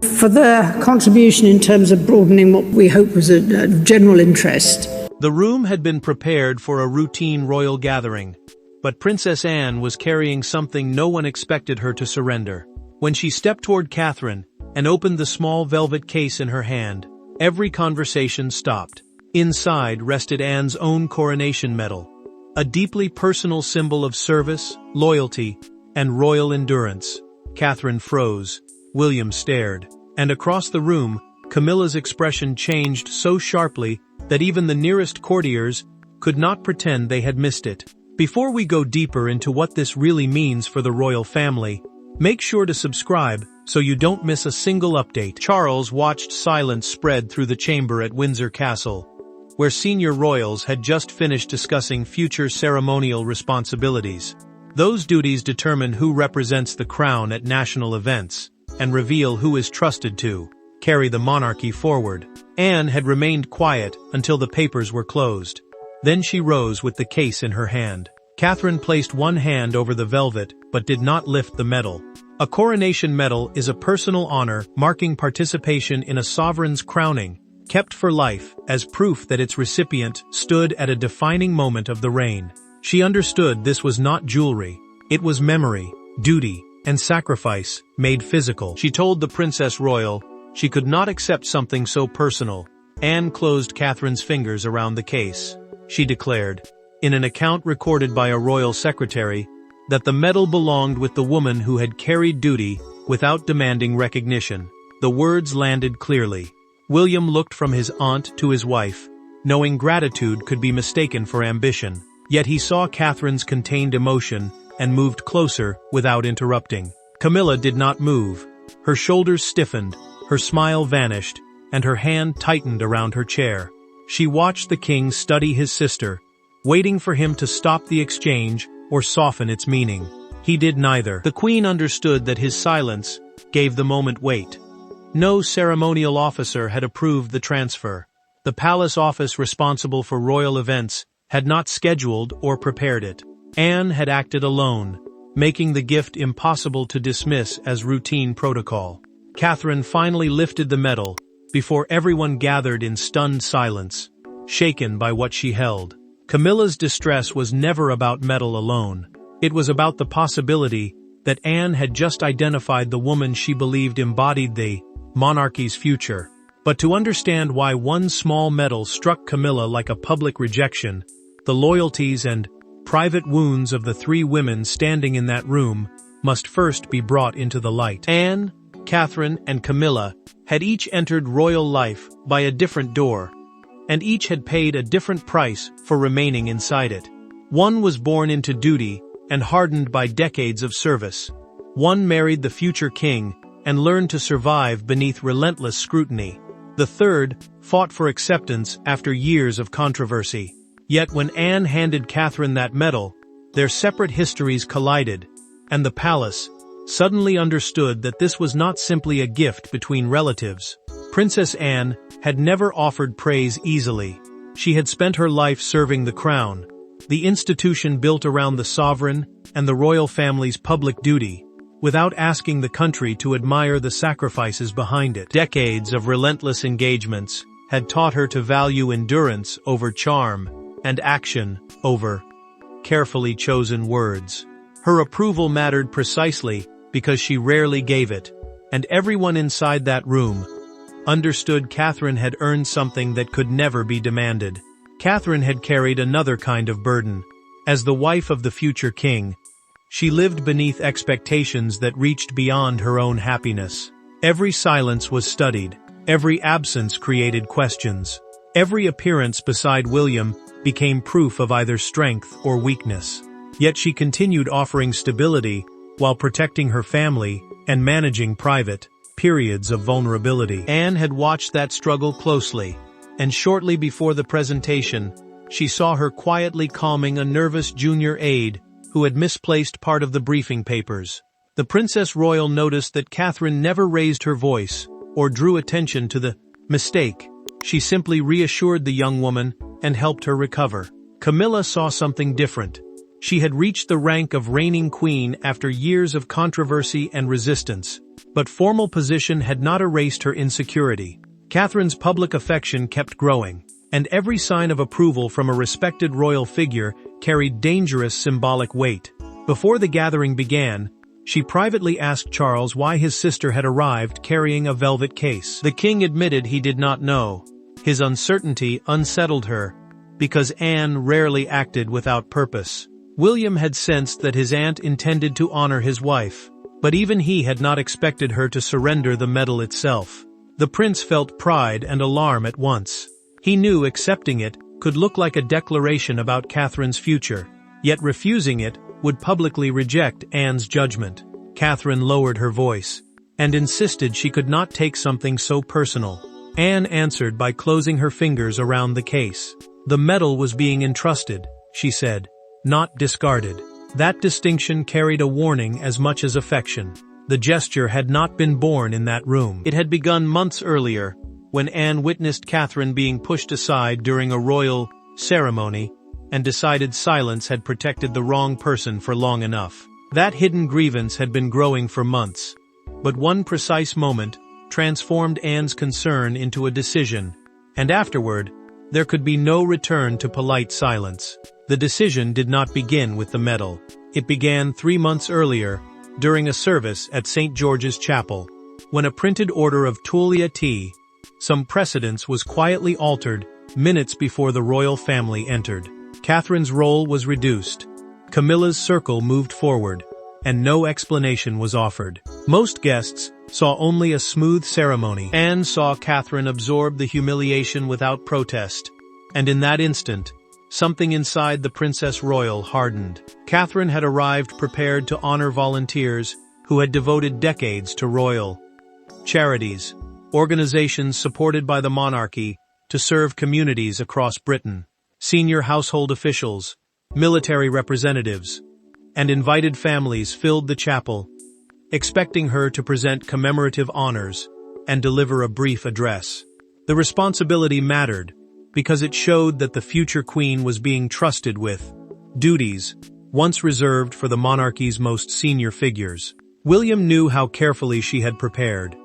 for their contribution in terms of broadening what we hope was a general interest. The room had been prepared for a routine royal gathering, but Princess Anne was carrying something no one expected her to surrender. When she stepped toward Catherine and opened the small velvet case in her hand, every conversation stopped. Inside rested Anne's own coronation medal, a deeply personal symbol of service, loyalty, and royal endurance. Catherine froze. William stared. And across the room, Camilla's expression changed so sharply that even the nearest courtiers could not pretend they had missed it. Before we go deeper into what this really means for the royal family, make sure to subscribe so you don't miss a single update. Charles watched silence spread through the chamber at Windsor Castle, where senior royals had just finished discussing future ceremonial responsibilities. Those duties determine who represents the crown at national events and reveal who is trusted to carry the monarchy forward. Anne had remained quiet until the papers were closed. Then she rose with the case in her hand. Catherine placed one hand over the velvet but did not lift the medal. A coronation medal is a personal honor marking participation in a sovereign's crowning, kept for life as proof that its recipient stood at a defining moment of the reign. She understood this was not jewelry. It was memory, duty, and sacrifice made physical. She told the Princess Royal she could not accept something so personal. Anne closed Catherine's fingers around the case. She declared, in an account recorded by a royal secretary, that the medal belonged with the woman who had carried duty without demanding recognition. The words landed clearly. William looked from his aunt to his wife, knowing gratitude could be mistaken for ambition. Yet he saw Catherine's contained emotion and moved closer without interrupting. Camilla did not move. Her shoulders stiffened, her smile vanished, and her hand tightened around her chair. She watched the king study his sister, waiting for him to stop the exchange or soften its meaning. He did neither. The queen understood that his silence gave the moment weight. No ceremonial officer had approved the transfer. The palace office responsible for royal events had not scheduled or prepared it. Anne had acted alone, making the gift impossible to dismiss as routine protocol. Catherine finally lifted the medal before everyone gathered in stunned silence, shaken by what she held. Camilla's distress was never about medal alone. It was about the possibility that Anne had just identified the woman she believed embodied the monarchy's future. But to understand why one small medal struck Camilla like a public rejection, the loyalties and private wounds of the three women standing in that room must first be brought into the light. Anne, Catherine, and Camilla had each entered royal life by a different door, and each had paid a different price for remaining inside it. One was born into duty and hardened by decades of service. One married the future king and learned to survive beneath relentless scrutiny. The third fought for acceptance after years of controversy. Yet when Anne handed Catherine that medal, their separate histories collided, and the palace suddenly understood that this was not simply a gift between relatives. Princess Anne had never offered praise easily. She had spent her life serving the crown, the institution built around the sovereign and the royal family's public duty, without asking the country to admire the sacrifices behind it. Decades of relentless engagements had taught her to value endurance over charm and action over carefully chosen words. Her approval mattered precisely because she rarely gave it, and everyone inside that room understood Catherine had earned something that could never be demanded. Catherine had carried another kind of burden. As the wife of the future king, she lived beneath expectations that reached beyond her own happiness. Every silence was studied, every absence created questions. Every appearance beside William became proof of either strength or weakness. Yet she continued offering stability while protecting her family and managing private periods of vulnerability. Anne had watched that struggle closely, and shortly before the presentation, she saw her quietly calming a nervous junior aide who had misplaced part of the briefing papers. The Princess Royal noticed that Catherine never raised her voice or drew attention to the mistake. She simply reassured the young woman and helped her recover. Camilla saw something different. She had reached the rank of reigning queen after years of controversy and resistance, But formal position had not erased her insecurity. Catherine's public affection kept growing, and every sign of approval from a respected royal figure carried dangerous symbolic weight. Before the gathering began, she privately asked Charles why his sister had arrived carrying a velvet case. The king admitted he did not know. His uncertainty unsettled her, because Anne rarely acted without purpose. William had sensed that his aunt intended to honor his wife, but even he had not expected her to surrender the medal itself. The prince felt pride and alarm at once. He knew accepting it could look like a declaration about Catherine's future, yet refusing it would publicly reject Anne's judgment. Catherine lowered her voice and insisted she could not take something so personal. Anne answered by closing her fingers around the case. The medal was being entrusted, she said, not discarded. That distinction carried a warning as much as affection. The gesture had not been born in that room. It had begun months earlier, when Anne witnessed Catherine being pushed aside during a royal ceremony and decided silence had protected the wrong person for long enough. That hidden grievance had been growing for months, but one precise moment transformed Anne's concern into a decision, and afterward, there could be no return to polite silence. The decision did not begin with the medal. It began 3 months earlier, during a service at St. George's Chapel, when a printed order of Tulle tea, some precedence was quietly altered minutes before the royal family entered. Catherine's role was reduced. Camilla's circle moved forward, and no explanation was offered. Most guests saw only a smooth ceremony. Anne saw Catherine absorb the humiliation without protest, and in that instant, something inside the Princess Royal hardened. Catherine had arrived prepared to honor volunteers who had devoted decades to royal charities, organizations supported by the monarchy to serve communities across Britain. Senior household officials, military representatives, and invited families filled the chapel, expecting her to present commemorative honors and deliver a brief address. The responsibility mattered, because it showed that the future queen was being trusted with duties once reserved for the monarchy's most senior figures. William knew how carefully she had prepared,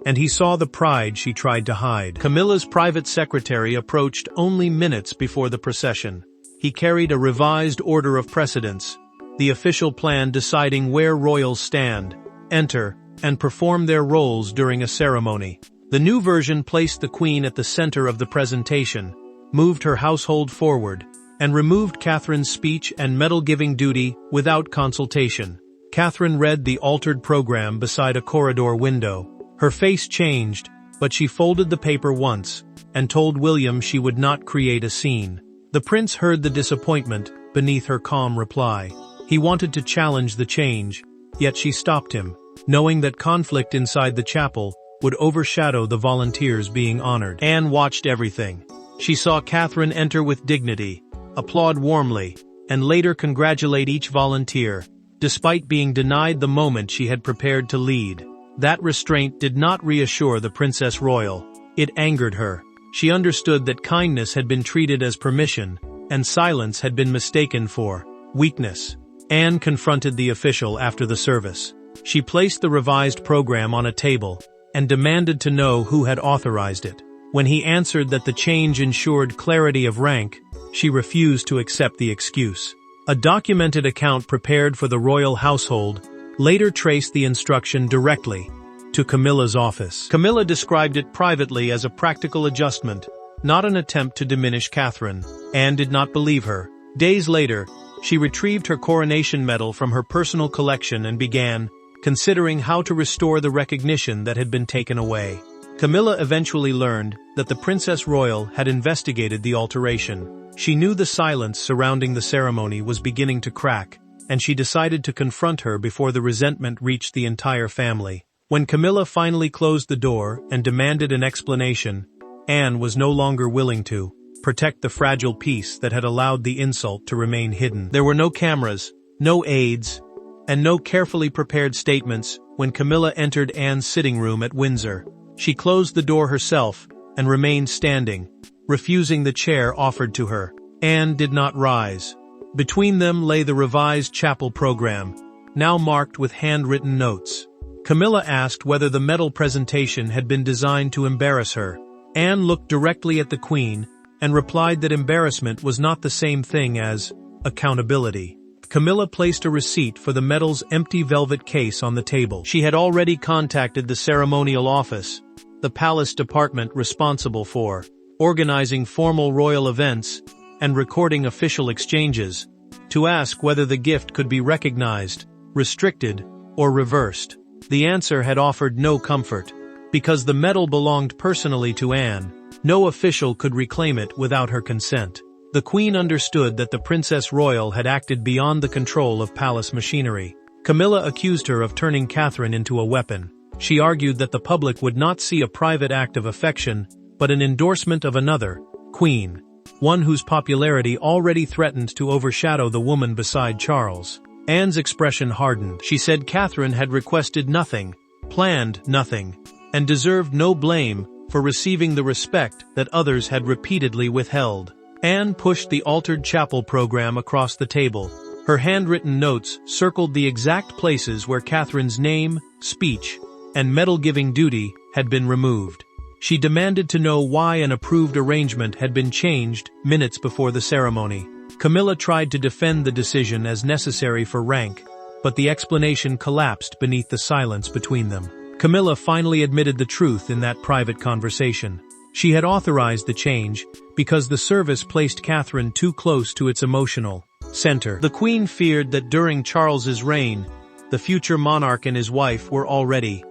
and he saw the pride she tried to hide. Camilla's private secretary approached only minutes before the procession. He carried a revised order of precedence, the official plan deciding where royals stand, enter, and perform their roles during a ceremony. The new version placed the queen at the center of the presentation, moved her household forward, and removed Catherine's speech and medal-giving duty without consultation. Catherine read the altered program beside a corridor window. Her face changed, but she folded the paper once and told William she would not create a scene. The prince heard the disappointment beneath her calm reply. He wanted to challenge the change, yet she stopped him, knowing that conflict inside the chapel would overshadow the volunteers being honored. Anne watched everything. She saw Catherine enter with dignity, applaud warmly, and later congratulate each volunteer, despite being denied the moment she had prepared to lead. That restraint did not reassure the Princess Royal. It angered her. She understood that kindness had been treated as permission, and silence had been mistaken for weakness. Anne confronted the official after the service. She placed the revised program on a table and demanded to know who had authorized it. When he answered that the change ensured clarity of rank, she refused to accept the excuse. A documented account prepared for the royal household later traced the instruction directly to Camilla's office. Camilla described it privately as a practical adjustment, not an attempt to diminish Catherine. Anne did not believe her. Days later, she retrieved her coronation medal from her personal collection and began considering how to restore the recognition that had been taken away. Camilla eventually learned that the Princess Royal had investigated the alteration. She knew the silence surrounding the ceremony was beginning to crack, and she decided to confront her before the resentment reached the entire family. When Camilla finally closed the door and demanded an explanation, Anne was no longer willing to protect the fragile peace that had allowed the insult to remain hidden. There were no cameras, no aides, and no carefully prepared statements when Camilla entered Anne's sitting room at Windsor. She closed the door herself and remained standing, refusing the chair offered to her. Anne did not rise. Between them lay the revised chapel program, now marked with handwritten notes. Camilla asked whether the medal presentation had been designed to embarrass her. Anne looked directly at the Queen and replied that embarrassment was not the same thing as accountability. Camilla placed a receipt for the medal's empty velvet case on the table. She had already contacted the ceremonial office, the palace department responsible for organizing formal royal events and recording official exchanges, to ask whether the gift could be recognized, restricted, or reversed. The answer had offered no comfort. Because the medal belonged personally to Anne, no official could reclaim it without her consent. The Queen understood that the Princess Royal had acted beyond the control of palace machinery. Camilla accused her of turning Catherine into a weapon. She argued that the public would not see a private act of affection, but an endorsement of another, Queen, one whose popularity already threatened to overshadow the woman beside Charles. Anne's expression hardened. She said Catherine had requested nothing, planned nothing, and deserved no blame for receiving the respect that others had repeatedly withheld. Anne pushed the altered chapel program across the table. Her handwritten notes circled the exact places where Catherine's name, speech, and medal-giving duty had been removed. She demanded to know why an approved arrangement had been changed minutes before the ceremony. Camilla tried to defend the decision as necessary for rank, but the explanation collapsed beneath the silence between them. Camilla finally admitted the truth in that private conversation. She had authorized the change because the service placed Catherine too close to its emotional center. The Queen feared that during Charles's reign, the future monarch and his wife were already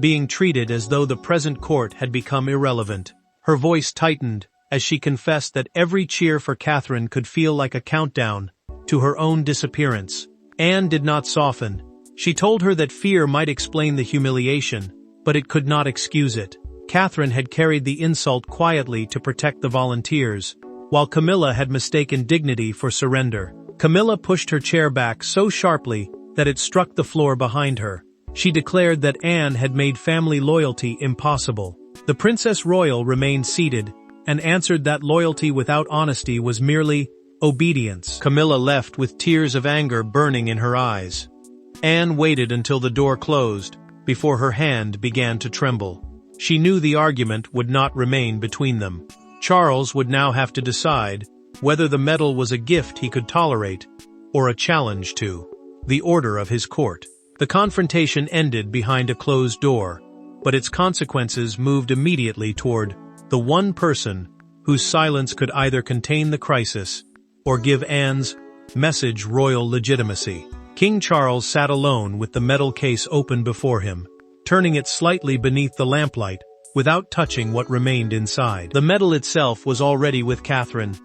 being treated as though the present court had become irrelevant. Her voice tightened as she confessed that every cheer for Catherine could feel like a countdown to her own disappearance. Anne did not soften. She told her that fear might explain the humiliation, but it could not excuse it. Catherine had carried the insult quietly to protect the volunteers, while Camilla had mistaken dignity for surrender. Camilla pushed her chair back so sharply that it struck the floor behind her. She declared that Anne had made family loyalty impossible. The Princess Royal remained seated and answered that loyalty without honesty was merely obedience. Camilla left with tears of anger burning in her eyes. Anne waited until the door closed before her hand began to tremble. She knew the argument would not remain between them. Charles would now have to decide whether the medal was a gift he could tolerate or a challenge to the order of his court. The confrontation ended behind a closed door, but its consequences moved immediately toward the one person whose silence could either contain the crisis or give Anne's message royal legitimacy. King Charles sat alone with the medal case open before him, turning it slightly beneath the lamplight without touching what remained inside. The medal itself was already with Catherine,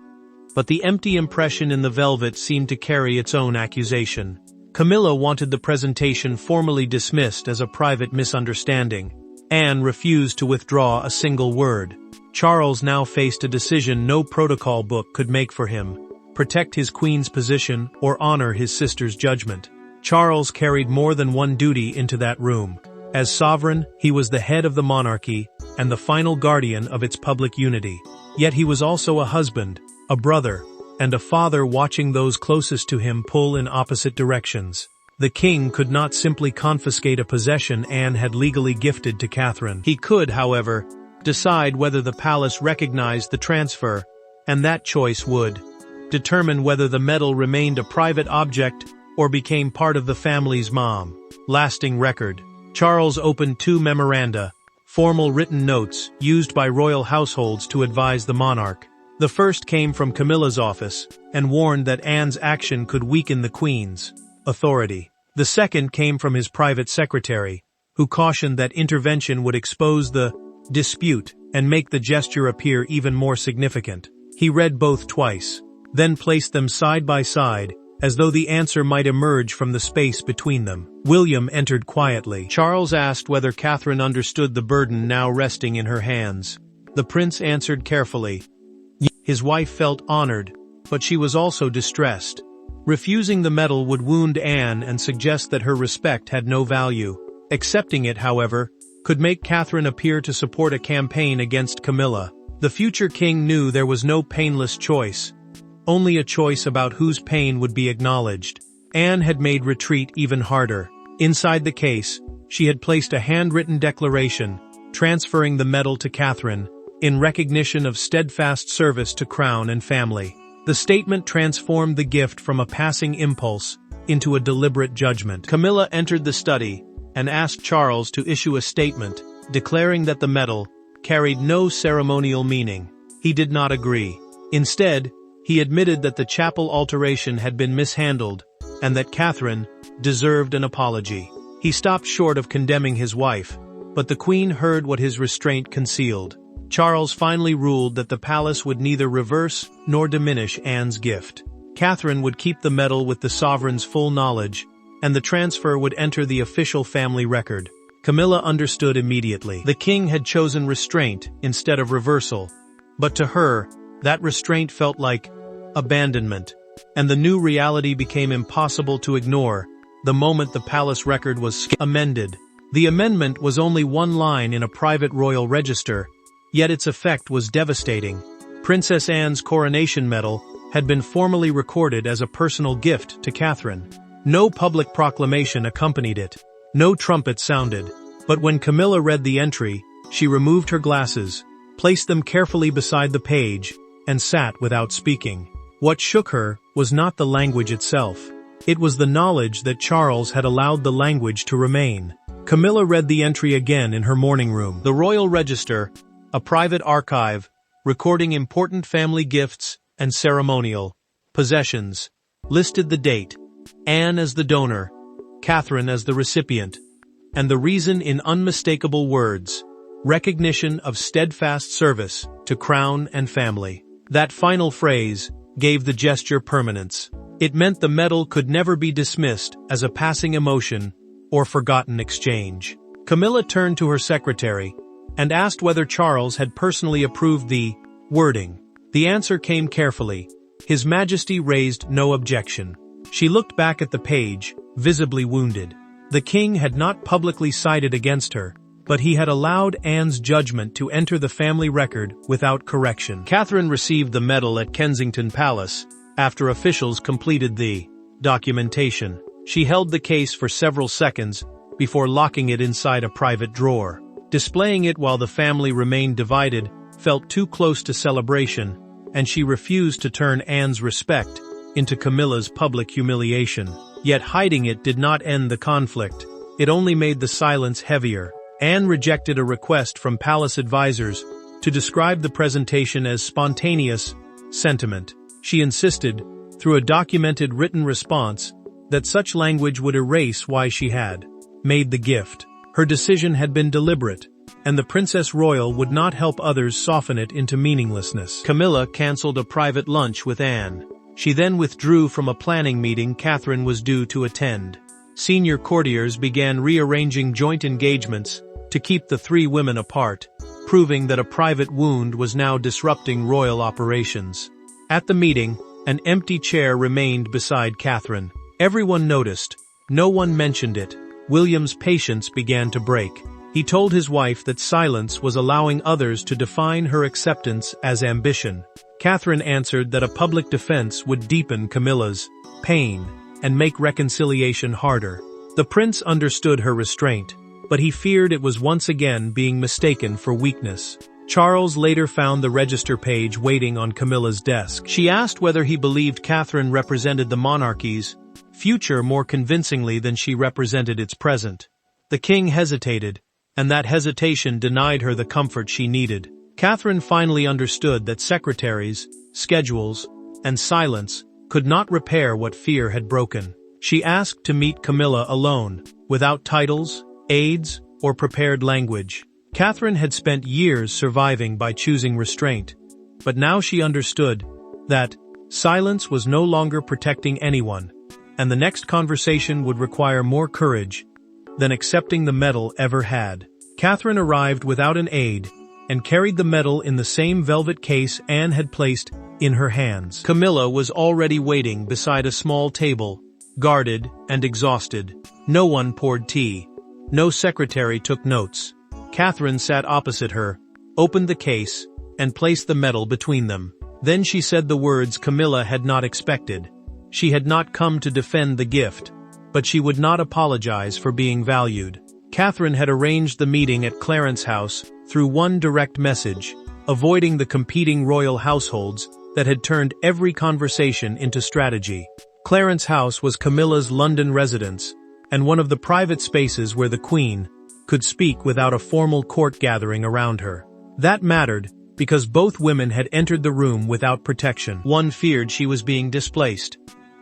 but the empty impression in the velvet seemed to carry its own accusation. Camilla wanted the presentation formally dismissed as a private misunderstanding. Anne refused to withdraw a single word. Charles now faced a decision no protocol book could make for him: protect his queen's position or honor his sister's judgment. Charles carried more than one duty into that room. As sovereign, he was the head of the monarchy and the final guardian of its public unity. Yet he was also a husband, a brother, and a father watching those closest to him pull in opposite directions. The king could not simply confiscate a possession Anne had legally gifted to Catherine. He could, however, decide whether the palace recognized the transfer, and that choice would determine whether the medal remained a private object or became part of the family's lasting record. Charles opened 2 memoranda, formal written notes used by royal households to advise the monarch. The first came from Camilla's office and warned that Anne's action could weaken the Queen's authority. The second came from his private secretary, who cautioned that intervention would expose the dispute and make the gesture appear even more significant. He read both twice, then placed them side by side, as though the answer might emerge from the space between them. William entered quietly. Charles asked whether Catherine understood the burden now resting in her hands. The prince answered carefully. His wife felt honored, but she was also distressed. Refusing the medal would wound Anne and suggest that her respect had no value. Accepting it, however, could make Catherine appear to support a campaign against Camilla. The future king knew there was no painless choice, only a choice about whose pain would be acknowledged. Anne had made retreat even harder. Inside the case, she had placed a handwritten declaration, transferring the medal to Catherine, in recognition of steadfast service to crown and family. The statement transformed the gift from a passing impulse into a deliberate judgment. Camilla entered the study and asked Charles to issue a statement, declaring that the medal carried no ceremonial meaning. He did not agree. Instead, he admitted that the chapel alteration had been mishandled and that Catherine deserved an apology. He stopped short of condemning his wife, but the Queen heard what his restraint concealed. Charles finally ruled that the palace would neither reverse nor diminish Anne's gift. Catherine would keep the medal with the sovereign's full knowledge, and the transfer would enter the official family record. Camilla understood immediately. The king had chosen restraint instead of reversal, but to her, that restraint felt like abandonment, and the new reality became impossible to ignore the moment the palace record was amended. The amendment was only one line in a private royal register, yet its effect was devastating. Princess Anne's coronation medal had been formally recorded as a personal gift to Catherine. No public proclamation accompanied it. No trumpet sounded. But when Camilla read the entry, she removed her glasses, placed them carefully beside the page, and sat without speaking. What shook her was not the language itself. It was the knowledge that Charles had allowed the language to remain. Camilla read the entry again in her morning room. The royal register, a private archive, recording important family gifts and ceremonial possessions, listed the date, Anne as the donor, Catherine as the recipient, and the reason in unmistakable words, recognition of steadfast service to crown and family. That final phrase gave the gesture permanence. It meant the medal could never be dismissed as a passing emotion or forgotten exchange. Camilla turned to her secretary and asked whether Charles had personally approved the wording. The answer came carefully. His Majesty raised no objection. She looked back at the page, visibly wounded. The king had not publicly sided against her, but he had allowed Anne's judgment to enter the family record without correction. Catherine received the medal at Kensington Palace after officials completed the documentation. She held the case for several seconds before locking it inside a private drawer. Displaying it while the family remained divided felt too close to celebration, and she refused to turn Anne's respect into Camilla's public humiliation. Yet hiding it did not end the conflict. It only made the silence heavier. Anne rejected a request from palace advisors to describe the presentation as spontaneous sentiment. She insisted, through a documented written response, that such language would erase why she had made the gift. Her decision had been deliberate, and the Princess Royal would not help others soften it into meaninglessness. Camilla cancelled a private lunch with Anne. She then withdrew from a planning meeting Catherine was due to attend. Senior courtiers began rearranging joint engagements to keep the three women apart, proving that a private wound was now disrupting royal operations. At the meeting, an empty chair remained beside Catherine. Everyone noticed. No one mentioned it. William's patience began to break. He told his wife that silence was allowing others to define her acceptance as ambition. Catherine answered that a public defense would deepen Camilla's pain and make reconciliation harder. The prince understood her restraint, but he feared it was once again being mistaken for weakness. Charles later found the register page waiting on Camilla's desk. She asked whether he believed Catherine represented the monarchy's future more convincingly than she represented its present. The king hesitated, and that hesitation denied her the comfort she needed. Catherine finally understood that secretaries, schedules, and silence could not repair what fear had broken. She asked to meet Camilla alone, without titles, aids, or prepared language. Catherine had spent years surviving by choosing restraint, but now she understood that silence was no longer protecting anyone, and the next conversation would require more courage than accepting the medal ever had. Catherine arrived without an aide and carried the medal in the same velvet case Anne had placed in her hands. Camilla was already waiting beside a small table, guarded and exhausted. No one poured tea. No secretary took notes. Catherine sat opposite her, opened the case, and placed the medal between them. Then she said the words Camilla had not expected. She had not come to defend the gift, but she would not apologize for being valued. Catherine had arranged the meeting at Clarence's house through one direct message, avoiding the competing royal households that had turned every conversation into strategy. Clarence's house was Camilla's London residence, and one of the private spaces where the Queen could speak without a formal court gathering around her. That mattered, because both women had entered the room without protection. One feared she was being displaced.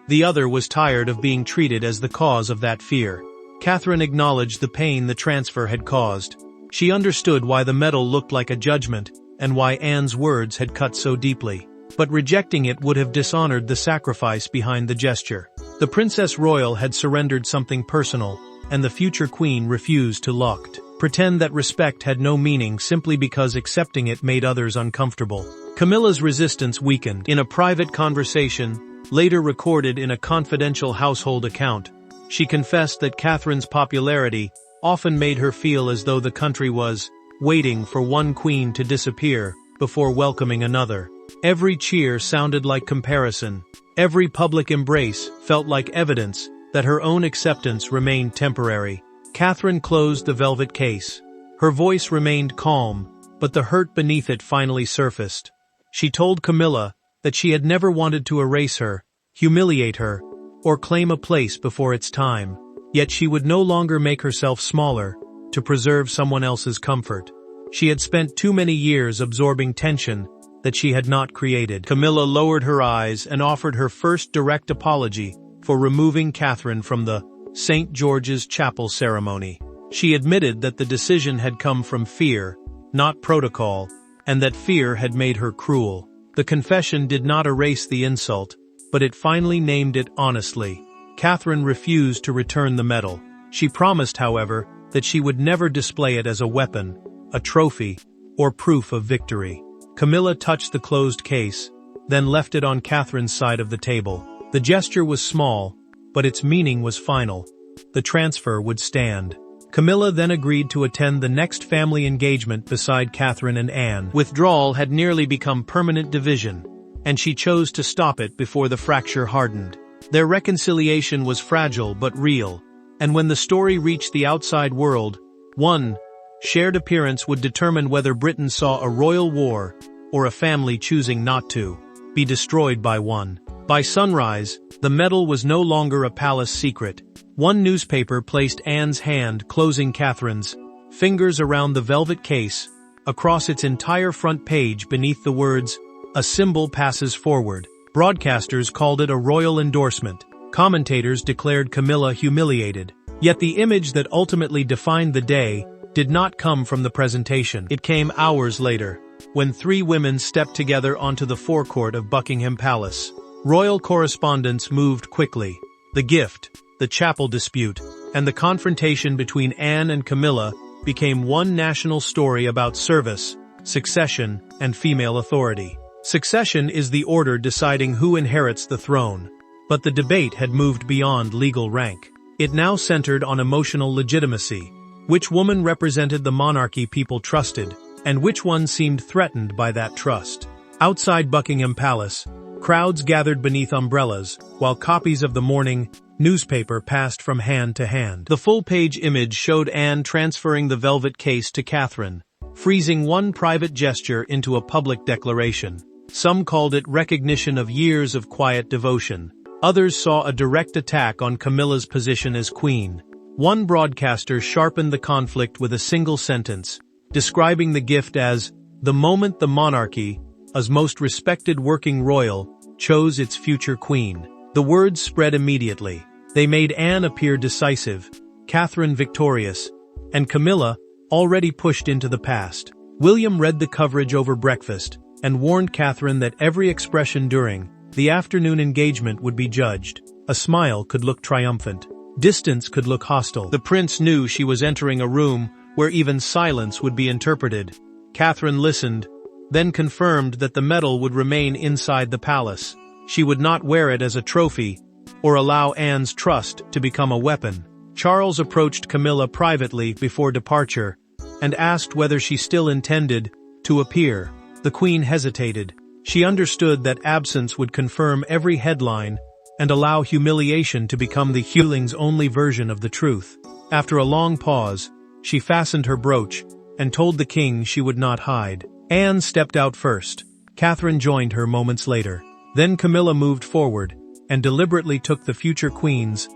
The other was tired of being treated as the cause of that fear. Catherine acknowledged the pain the transfer had caused. She understood why the medal looked like a judgment, and why Anne's words had cut so deeply. But rejecting it would have dishonored the sacrifice behind the gesture. The Princess Royal had surrendered something personal, and the future Queen refused to pretend that respect had no meaning simply because accepting it made others uncomfortable. Camilla's resistance weakened. In a private conversation, later recorded in a confidential household account, she confessed that Catherine's popularity often made her feel as though the country was waiting for one queen to disappear before welcoming another. Every cheer sounded like comparison. Every public embrace felt like evidence that her own acceptance remained temporary. Catherine closed the velvet case. Her voice remained calm, but the hurt beneath it finally surfaced. She told Camilla that she had never wanted to erase her, humiliate her, or claim a place before its time. Yet she would no longer make herself smaller to preserve someone else's comfort. She had spent too many years absorbing tension that she had not created. Camilla lowered her eyes and offered her first direct apology for removing Catherine from the St. George's Chapel ceremony. She admitted that the decision had come from fear, not protocol, and that fear had made her cruel. The confession did not erase the insult, but it finally named it honestly. Catherine refused to return the medal. She promised, however, that she would never display it as a weapon, a trophy, or proof of victory. Camilla touched the closed case, then left it on Catherine's side of the table. The gesture was small, but its meaning was final. The transfer would stand. Camilla then agreed to attend the next family engagement beside Catherine and Anne. Withdrawal had nearly become permanent division, and she chose to stop it before the fracture hardened. Their reconciliation was fragile but real, and when the story reached the outside world, one shared appearance would determine whether Britain saw a royal war or a family choosing not to be destroyed by one. By sunrise, the medal was no longer a palace secret. One newspaper placed Anne's hand closing Catherine's, fingers around the velvet case, across its entire front page beneath the words, "A symbol passes forward." Broadcasters called it a royal endorsement. Commentators declared Camilla humiliated. Yet the image that ultimately defined the day did not come from the presentation. It came hours later, when three women stepped together onto the forecourt of Buckingham Palace. Royal correspondence moved quickly. The gift, the chapel dispute, and the confrontation between Anne and Camilla became one national story about service, succession, and female authority. Succession is the order deciding who inherits the throne, but the debate had moved beyond legal rank. It now centered on emotional legitimacy. Which woman represented the monarchy people trusted, and which one seemed threatened by that trust? Outside Buckingham Palace, crowds gathered beneath umbrellas, while copies of the morning newspaper passed from hand to hand. The full-page image showed Anne transferring the velvet case to Catherine, freezing one private gesture into a public declaration. Some called it recognition of years of quiet devotion. Others saw a direct attack on Camilla's position as queen. One broadcaster sharpened the conflict with a single sentence, describing the gift as the moment the monarchy, as most respected working royal, chose its future queen. The words spread immediately. They made Anne appear decisive, Catherine victorious, and Camilla already pushed into the past. William read the coverage over breakfast and warned Catherine that every expression during the afternoon engagement would be judged. A smile could look triumphant. Distance could look hostile. The prince knew she was entering a room where even silence would be interpreted. Catherine listened, then confirmed that the medal would remain inside the palace. She would not wear it as a trophy, or allow Anne's trust to become a weapon. Charles approached Camilla privately before departure, and asked whether she still intended to appear. The queen hesitated. She understood that absence would confirm every headline and allow humiliation to become the healing's only version of the truth. After a long pause, She fastened her brooch and told the king she would not hide. Anne stepped out first. Catherine joined her moments later. Then Camilla moved forward and deliberately took the future queen's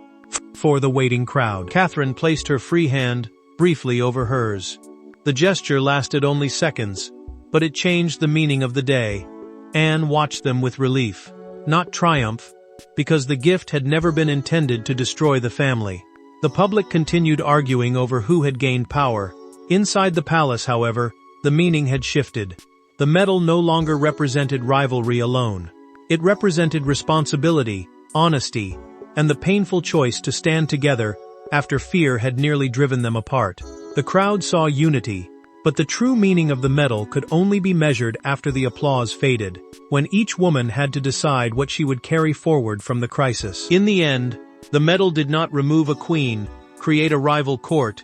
for the waiting crowd. Catherine placed her free hand briefly over hers. The gesture lasted only seconds, but it changed the meaning of the day. Anne watched them with relief, not triumph, because the gift had never been intended to destroy the family. The public continued arguing over who had gained power. Inside the palace, however, the meaning had shifted. The medal no longer represented rivalry alone. It represented responsibility, honesty, and the painful choice to stand together after fear had nearly driven them apart. The crowd saw unity, but the true meaning of the medal could only be measured after the applause faded, when each woman had to decide what she would carry forward from the crisis. In the end, the medal did not remove a queen, create a rival court,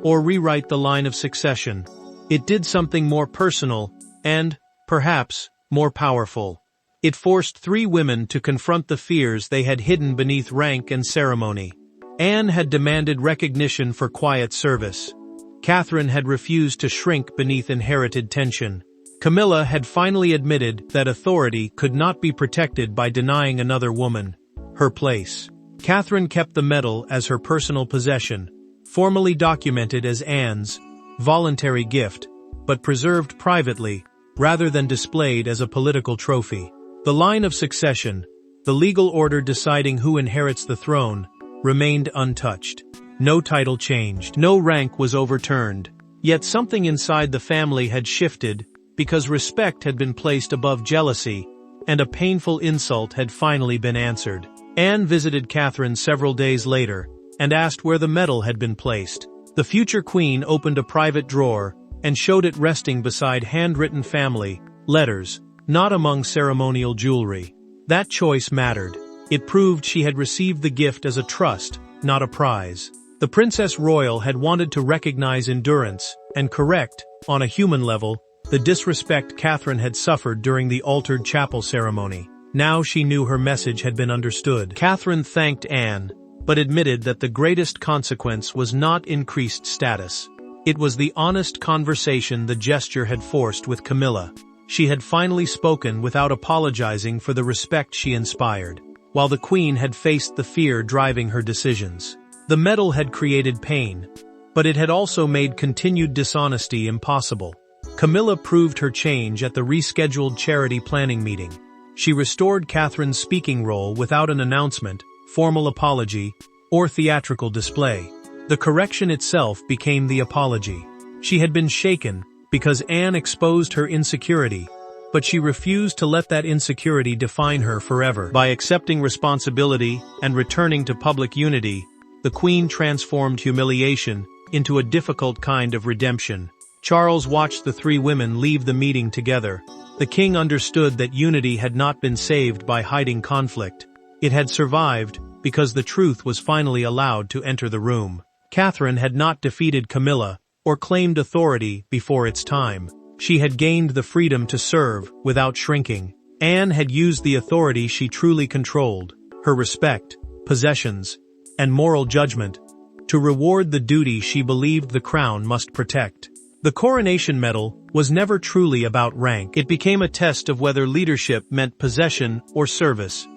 or rewrite the line of succession. It did something more personal and, perhaps, more powerful. It forced 3 women to confront the fears they had hidden beneath rank and ceremony. Anne had demanded recognition for quiet service. Catherine had refused to shrink beneath inherited tension. Camilla had finally admitted that authority could not be protected by denying another woman her place. Catherine kept the medal as her personal possession, formally documented as Anne's voluntary gift, but preserved privately, rather than displayed as a political trophy. The line of succession, the legal order deciding who inherits the throne, remained untouched. No title changed, no rank was overturned. Yet something inside the family had shifted, because respect had been placed above jealousy, and a painful insult had finally been answered. Anne visited Catherine several days later, and asked where the medal had been placed. The future queen opened a private drawer, and showed it resting beside handwritten family letters, not among ceremonial jewelry. That choice mattered. It proved she had received the gift as a trust, not a prize. The Princess Royal had wanted to recognize endurance and correct, on a human level, the disrespect Catherine had suffered during the altered chapel ceremony. Now she knew her message had been understood. Catherine thanked Anne, but admitted that the greatest consequence was not increased status. It was the honest conversation the gesture had forced with Camilla. She had finally spoken without apologizing for the respect she inspired, while the queen had faced the fear driving her decisions. The medal had created pain, but it had also made continued dishonesty impossible. Camilla proved her change at the rescheduled charity planning meeting. She restored Catherine's speaking role without an announcement, formal apology, or theatrical display. The correction itself became the apology. She had been shaken because Anne exposed her insecurity, but she refused to let that insecurity define her forever. By accepting responsibility and returning to public unity, the queen transformed humiliation into a difficult kind of redemption. Charles watched the 3 women leave the meeting together. The king understood that unity had not been saved by hiding conflict. It had survived because the truth was finally allowed to enter the room. Catherine had not defeated Camilla or claimed authority before its time. She had gained the freedom to serve without shrinking. Anne had used the authority she truly controlled, her respect, possessions, and moral judgment, to reward the duty she believed the crown must protect. The Coronation Medal was never truly about rank. It became a test of whether leadership meant possession or service,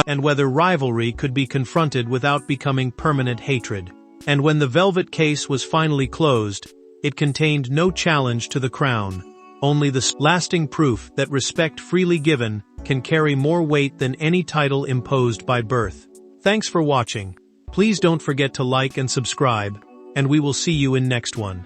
and whether rivalry could be confronted without becoming permanent hatred. And when the velvet case was finally closed, it contained no challenge to the crown, only the lasting proof that respect freely given can carry more weight than any title imposed by birth. Thanks for watching. Please don't forget to like and subscribe, and we will see you in next one.